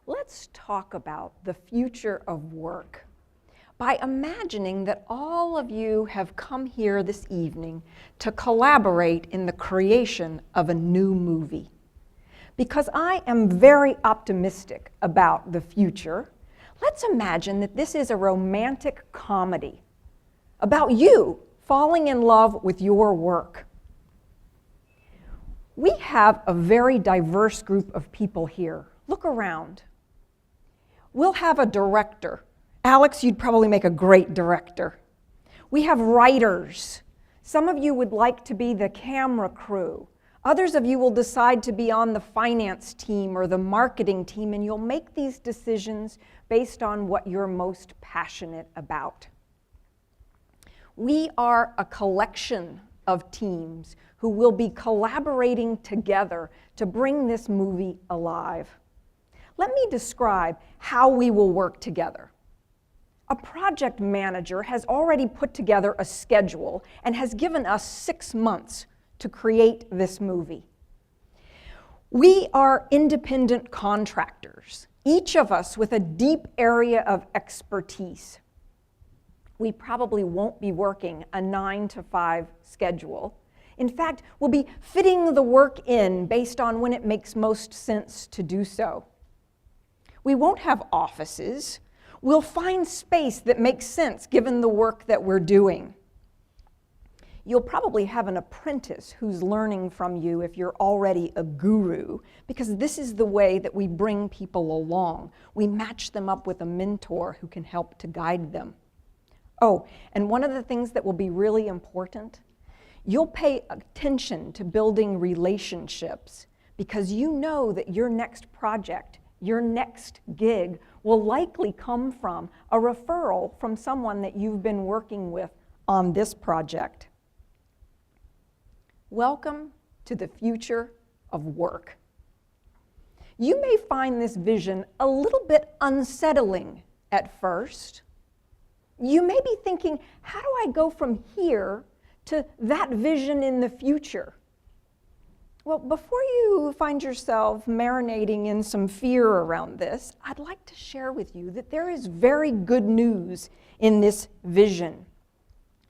let's talk about the future of work by imagining that all of you have come here this evening to collaborate in the creation of a new movie. Because I am very optimistic about the future, let's imagine that this is a romantic comedy about you falling in love with your work. We have a very diverse group of people here. Look around. We'll have a director. Alex, you'd probably make a great director. We have writers. Some of you would like to be the camera crew. Others of you will decide to be on the finance team or the marketing team, and you'll make these decisions based on what you're most passionate about. We are a collection of teams who will be collaborating together to bring this movie alive. Let me describe how we will work together. A project manager has already put together a schedule and has given us 6 months to create this movie. We are independent contractors, each of us with a deep area of expertise. We probably won't be working a 9-to-5 schedule. In fact, we'll be fitting the work in based on when it makes most sense to do so. We won't have offices. We'll find space that makes sense given the work that we're doing. You'll probably have an apprentice who's learning from you if you're already a guru, because this is the way that we bring people along. We match them up with a mentor who can help to guide them. Oh, and one of the things that will be really important, you'll pay attention to building relationships because you know that your next project, your next gig will likely come from a referral from someone that you've been working with on this project. Welcome to the future of work. You may find this vision a little bit unsettling at first. You may be thinking, how do I go from here to that vision in the future? Well, before you find yourself marinating in some fear around this, I'd like to share with you that there is very good news in this vision.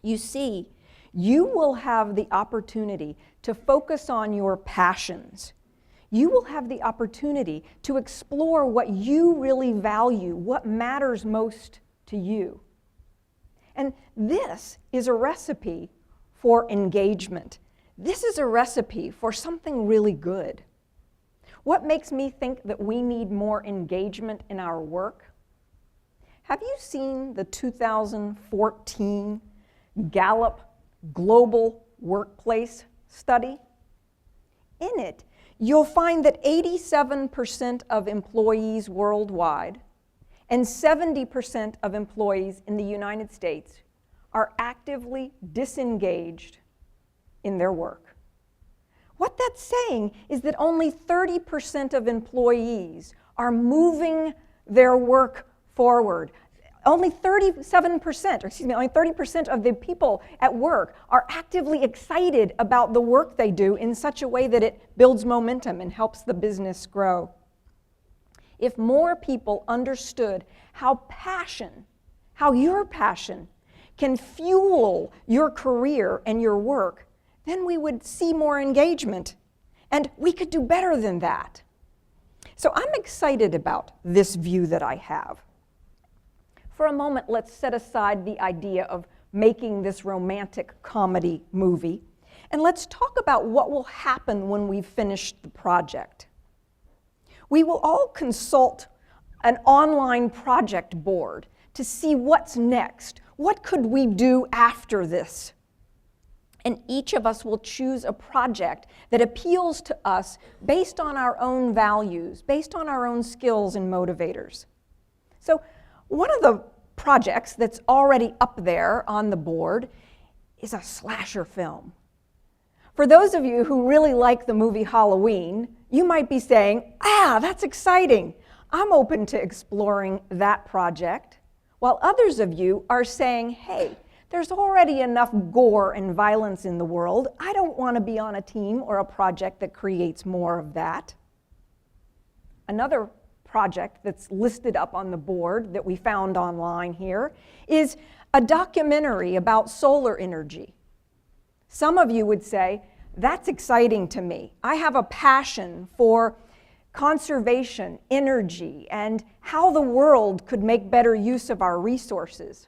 You see, you will have the opportunity to focus on your passions. You will have the opportunity to explore what you really value, what matters most to you. And this is a recipe for engagement. This is a recipe for something really good. What makes me think that we need more engagement in our work? Have you seen the 2014 Gallup Global Workplace Study? In it, you'll find that 87% of employees worldwide and 70% of employees in the United States are actively disengaged in their work. What that's saying is that only 30% of employees are moving their work forward. Only 30% of the people at work are actively excited about the work they do in such a way that it builds momentum and helps the business grow. If more people understood how your passion can fuel your career and your work, then we would see more engagement, and we could do better than that. So I'm excited about this view that I have. For a moment, let's set aside the idea of making this romantic comedy movie, and let's talk about what will happen when we've finished the project. We will all consult an online project board to see what's next. What could we do after this? And each of us will choose a project that appeals to us based on our own values, based on our own skills and motivators. So one of the projects that's already up there on the board is a slasher film. For those of you who really like the movie Halloween, you might be saying, that's exciting. I'm open to exploring that project. While others of you are saying, hey, there's already enough gore and violence in the world. I don't want to be on a team or a project that creates more of that. Another project that's listed up on the board that we found online here is a documentary about solar energy. Some of you would say, that's exciting to me. I have a passion for conservation, energy, and how the world could make better use of our resources.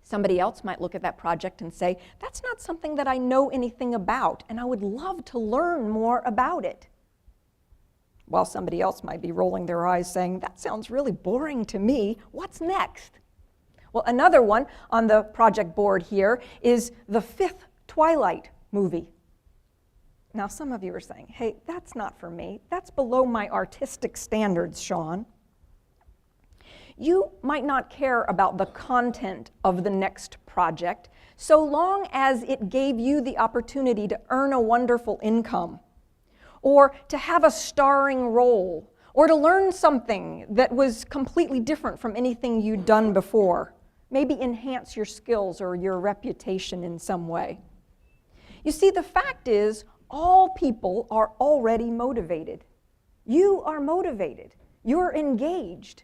Somebody else might look at that project and say, that's not something that I know anything about, and I would love to learn more about it. While somebody else might be rolling their eyes saying, that sounds really boring to me, what's next? Well, another one on the project board here is the 5th Twilight movie. Now, some of you are saying, hey, that's not for me. That's below my artistic standards, Shawn. You might not care about the content of the next project, so long as it gave you the opportunity to earn a wonderful income, or to have a starring role, or to learn something that was completely different from anything you'd done before. Maybe enhance your skills or your reputation in some way. You see, the fact is, all people are already motivated. You are motivated. You're engaged.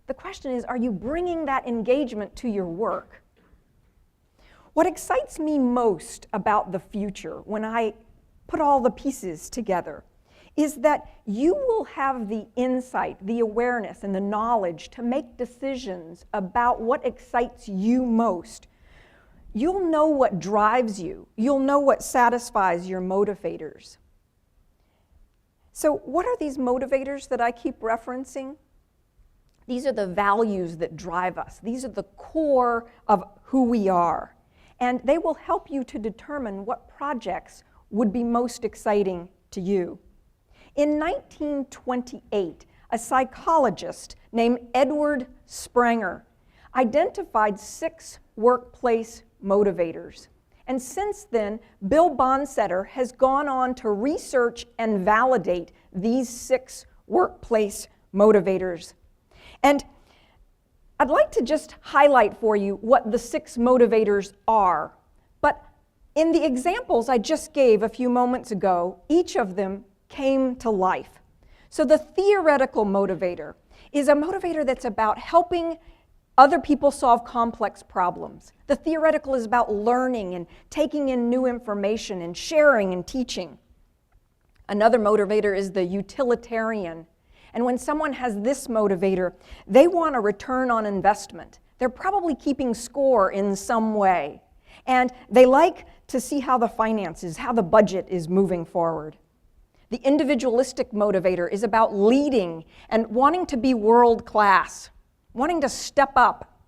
The question is, are you bringing that engagement to your work? What excites me most about the future when I put all the pieces together is that you will have the insight, the awareness, and the knowledge to make decisions about what excites you most. You'll know what drives you. You'll know what satisfies your motivators. So what are these motivators that I keep referencing? These are the values that drive us. These are the core of who we are. And they will help you to determine what projects would be most exciting to you. In 1928, a psychologist named Edward Springer identified 6 workplace motivators. And since then, Bill Bonsetter has gone on to research and validate these 6 workplace motivators. And I'd like to just highlight for you what the 6 motivators are. But in the examples I just gave a few moments ago, each of them came to life. So the theoretical motivator is a motivator that's about helping other people solve complex problems. The theoretical is about learning and taking in new information and sharing and teaching. Another motivator is the utilitarian. And when someone has this motivator, they want a return on investment. They're probably keeping score in some way. And they like to see how the finances, how the budget is moving forward. The individualistic motivator is about leading and wanting to be world class, wanting to step up.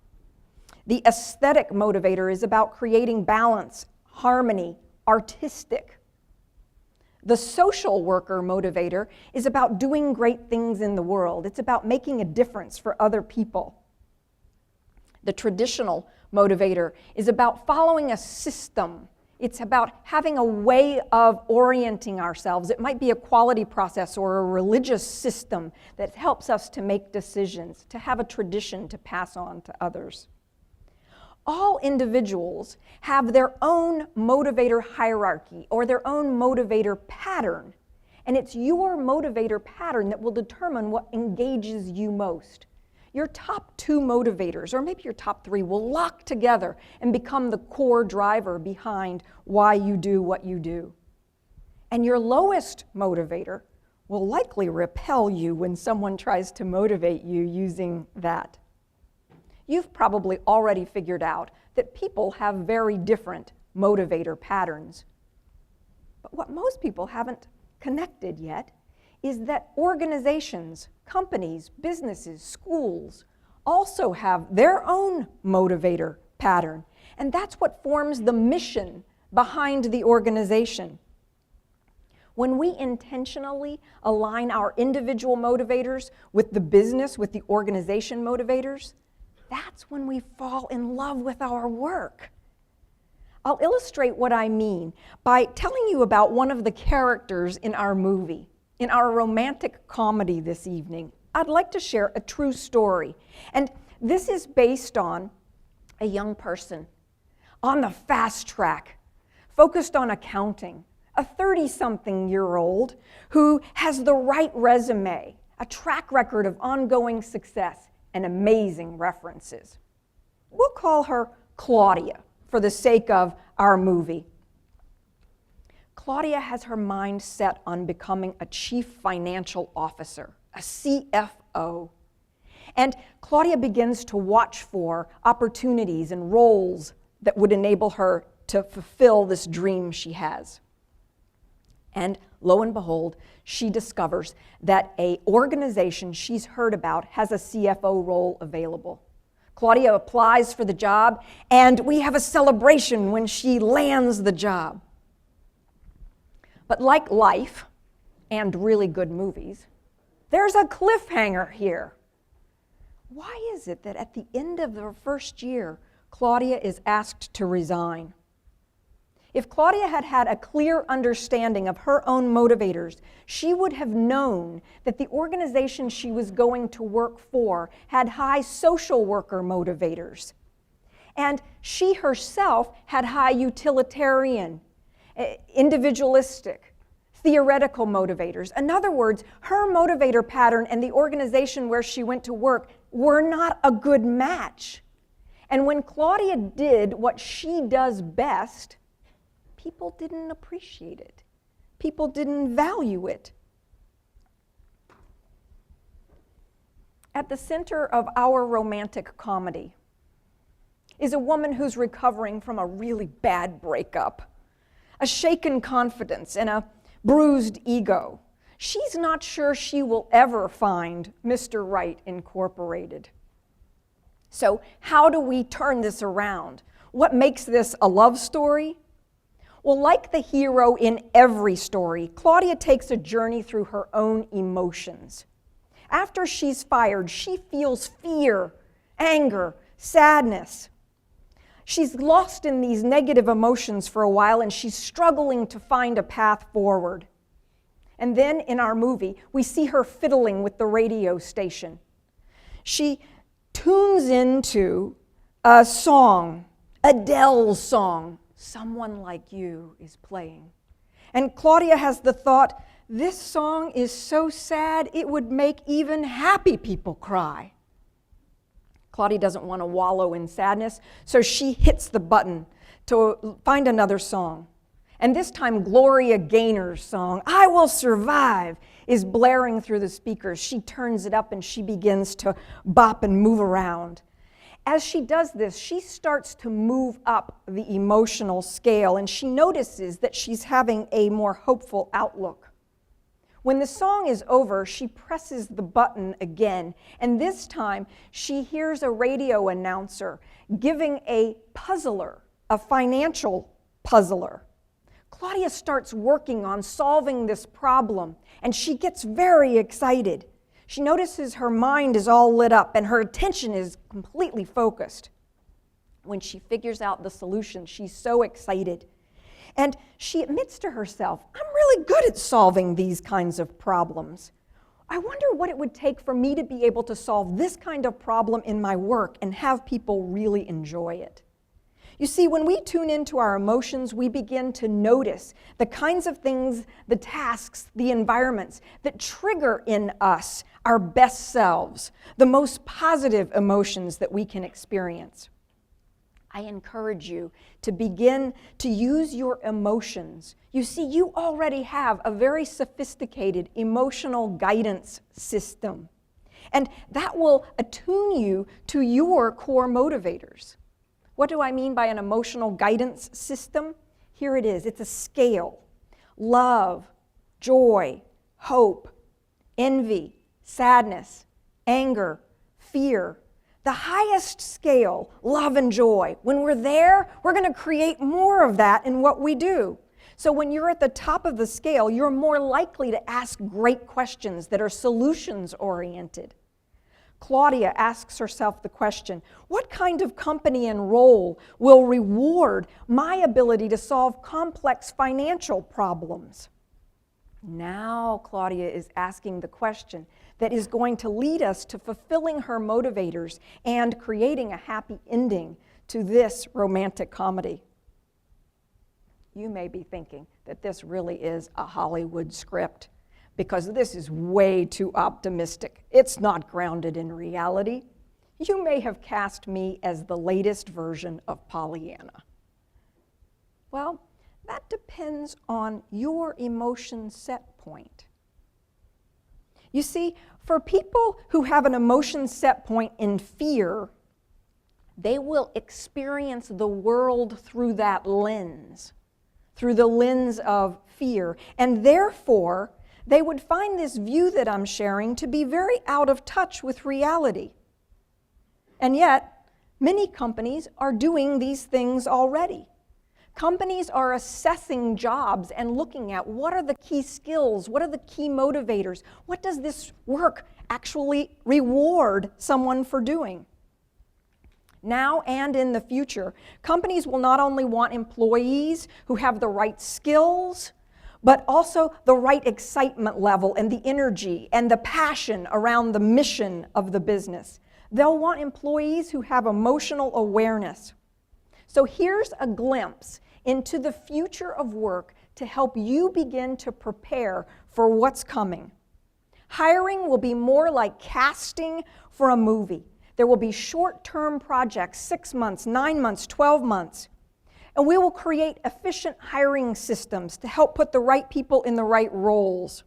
The aesthetic motivator is about creating balance, harmony, artistic. The social worker motivator is about doing great things in the world. It's about making a difference for other people. The traditional motivator is about following a system. It's about having a way of orienting ourselves. It might be a quality process or a religious system that helps us to make decisions, to have a tradition to pass on to others. All individuals have their own motivator hierarchy or their own motivator pattern. And it's your motivator pattern that will determine what engages you most. Your top 2 motivators, or maybe your top 3, will lock together and become the core driver behind why you do what you do. And your lowest motivator will likely repel you when someone tries to motivate you using that. You've probably already figured out that people have very different motivator patterns. But what most people haven't connected yet is that organizations, companies, businesses, schools also have their own motivator pattern. And that's what forms the mission behind the organization. When we intentionally align our individual motivators with the business, with the organization motivators, that's when we fall in love with our work. I'll illustrate what I mean by telling you about one of the characters in our movie. In our romantic comedy this evening, I'd like to share a true story. And this is based on a young person on the fast track, focused on accounting, a 30-something-year-old who has the right resume, a track record of ongoing success, and amazing references. We'll call her Claudia for the sake of our movie. Claudia has her mind set on becoming a chief financial officer, a CFO. And Claudia begins to watch for opportunities and roles that would enable her to fulfill this dream she has. And lo and behold, she discovers that an organization she's heard about has a CFO role available. Claudia applies for the job, and we have a celebration when she lands the job. But like life and really good movies, there's a cliffhanger here. Why is it that at the end of the first year, Claudia is asked to resign? If Claudia had had a clear understanding of her own motivators, she would have known that the organization she was going to work for had high social worker motivators. And she herself had high utilitarian, individualistic, theoretical motivators. In other words, her motivator pattern and the organization where she went to work were not a good match. And when Claudia did what she does best, people didn't appreciate it. People didn't value it. At the center of our romantic comedy is a woman who's recovering from a really bad breakup, a shaken confidence, and a bruised ego. She's not sure she will ever find Mr. Right Incorporated. So how do we turn this around? What makes this a love story? Well, like the hero in every story, Claudia takes a journey through her own emotions. After she's fired, she feels fear, anger, sadness. She's lost in these negative emotions for a while, and she's struggling to find a path forward. And then in our movie, we see her fiddling with the radio station. She tunes into a song, Adele's song, "Someone Like You" is playing. And Claudia has the thought, this song is so sad it would make even happy people cry. Claudia doesn't want to wallow in sadness, so she hits the button to find another song. And this time Gloria Gaynor's song, "I Will Survive," is blaring through the speakers. She turns it up and she begins to bop and move around. As she does this, she starts to move up the emotional scale, and she notices that she's having a more hopeful outlook. When the song is over, she presses the button again, and this time she hears a radio announcer giving a puzzler, a financial puzzler. Claudia starts working on solving this problem, and she gets very excited. She notices her mind is all lit up and her attention is completely focused. When she figures out the solution, she's so excited. And she admits to herself, I'm really good at solving these kinds of problems. I wonder what it would take for me to be able to solve this kind of problem in my work and have people really enjoy it. You see, when we tune into our emotions, we begin to notice the kinds of things, the tasks, the environments that trigger in us our best selves, the most positive emotions that we can experience. I encourage you to begin to use your emotions. You see, you already have a very sophisticated emotional guidance system, and that will attune you to your core motivators. What do I mean by an emotional guidance system? Here it is. It's a scale. Love, joy, hope, envy, sadness, anger, fear. The highest scale, love and joy. When we're there, we're going to create more of that in what we do. So when you're at the top of the scale, you're more likely to ask great questions that are solutions-oriented. Claudia asks herself the question, what kind of company and role will reward my ability to solve complex financial problems? Now Claudia is asking the question that is going to lead us to fulfilling her motivators and creating a happy ending to this romantic comedy. You may be thinking that this really is a Hollywood script, because this is way too optimistic. It's not grounded in reality. You may have cast me as the latest version of Pollyanna. Well, that depends on your emotion set point. You see, for people who have an emotion set point in fear, they will experience the world through that lens, through the lens of fear. And therefore, they would find this view that I'm sharing to be very out of touch with reality. And yet, many companies are doing these things already. Companies are assessing jobs and looking at what are the key skills, what are the key motivators, what does this work actually reward someone for doing? Now and in the future, companies will not only want employees who have the right skills, but also the right excitement level and the energy and the passion around the mission of the business. They'll want employees who have emotional awareness. So here's a glimpse into the future of work to help you begin to prepare for what's coming. Hiring will be more like casting for a movie. There will be short-term projects, 6 months, 9 months, 12 months. And we will create efficient hiring systems to help put the right people in the right roles.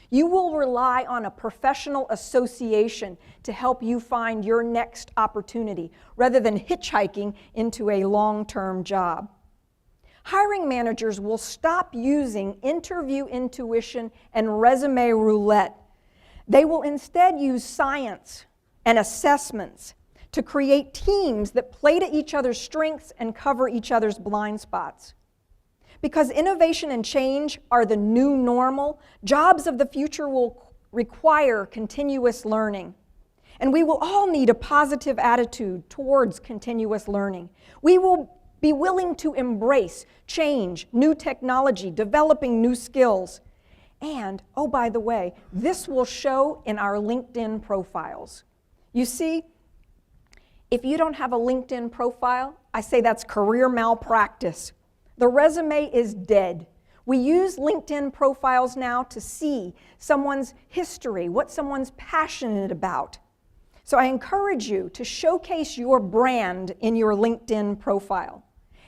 You will rely on a professional association to help you find your next opportunity, rather than hitchhiking into a long-term job. Hiring managers will stop using interview intuition and resume roulette. They will instead use science and assessments to create teams that play to each other's strengths and cover each other's blind spots. Because innovation and change are the new normal, jobs of the future will require continuous learning. And we will all need a positive attitude towards continuous learning. We will be willing to embrace change, new technology, developing new skills. And, oh, by the way, this will show in our LinkedIn profiles. You see, if you don't have a LinkedIn profile, I say that's career malpractice. The resume is dead. We use LinkedIn profiles now to see someone's history, what someone's passionate about. So I encourage you to showcase your brand in your LinkedIn profile.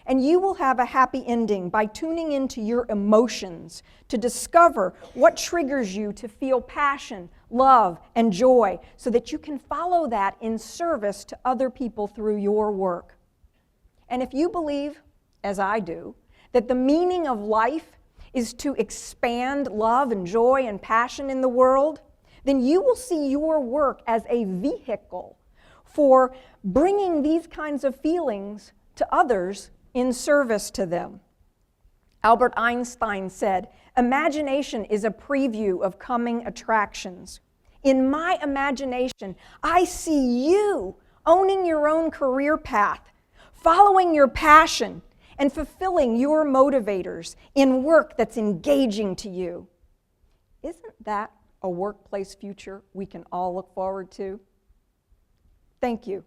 And you will have a happy ending by tuning into your emotions to discover what triggers you to feel passion, love, and joy, so that you can follow that in service to other people through your work. And if you believe, as I do, that the meaning of life is to expand love and joy and passion in the world, then you will see your work as a vehicle for bringing these kinds of feelings to others in service to them. Albert Einstein said, "Imagination is a preview of coming attractions." In my imagination, I see you owning your own career path, following your passion, and fulfilling your motivators in work that's engaging to you. Isn't that a workplace future we can all look forward to? Thank you.